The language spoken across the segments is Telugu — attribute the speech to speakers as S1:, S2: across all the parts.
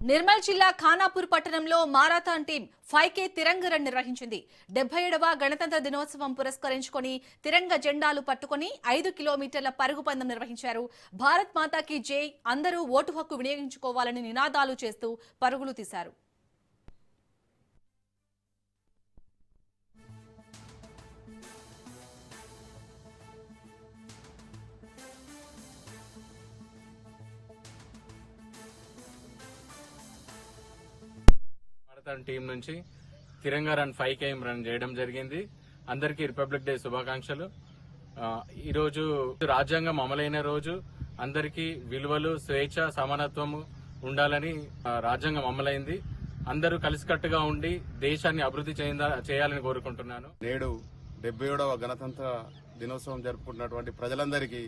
S1: నిర్మల్ జిల్లా ఖానాపూర్ పట్టణంలో marathon team 5K Tiranga run నిర్వహించింది. 77వ గణతంత్ర దినోత్సవం పురస్కరించుకొని తిరంగ జెండాలు పట్టుకొని 5 కిలోమీటర్ల పరుగు పందెం నిర్వహించారు. భారత్ మాతాకి జై, అందరూ ఓటు హక్కు వినియోగించుకోవాలని నినాదాలు చేస్తూ పరుగులు తీశారు.
S2: టీం నుంచి తిరంగా రన్ 5K రన్ చేయడం జరిగింది. అందరికీ రిపబ్లిక్ డే శుభాకాంక్షలు. ఈరోజు రాజ్యాంగం అమలైన రోజు. అందరికీ విలువలు, స్వేచ్ఛ, సమానత్వము ఉండాలని రాజ్యాంగం అమలైంది. అందరూ కలిసికట్టుగా ఉండి దేశాన్ని అభివృద్ధి చేయాలని కోరుకుంటున్నాను.
S3: నేడు 77వ గణతంత్ర దినోత్సవం జరుపుకుంటున్నటువంటి ప్రజలందరికీ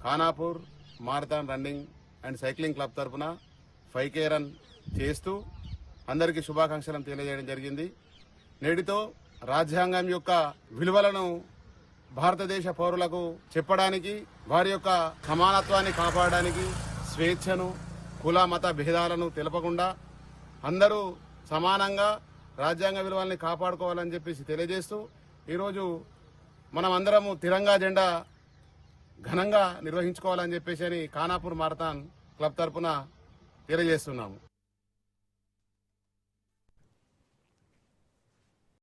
S3: Khanapur marathon running and cycling club తరఫున 5K రన్ చేస్తూ అందరికీ శుభాకాంక్షలను తెలియజేయడం జరిగింది. నేటితో రాజ్యాంగం యొక్క విలువలను భారతదేశ పౌరులకు చెప్పడానికి, వారి యొక్క సమానత్వాన్ని కాపాడడానికి, స్వేచ్ఛను, కుల మత భేదాలను తెలపకుండా అందరూ సమానంగా రాజ్యాంగ విలువల్ని కాపాడుకోవాలని చెప్పేసి తెలియజేస్తూ ఈరోజు మనం అందరము తిరంగా జెండా ఘనంగా నిర్వహించుకోవాలని చెప్పేసి ఖానాపూర్ మారథాన్ క్లబ్ తరఫున తెలియజేస్తున్నాము.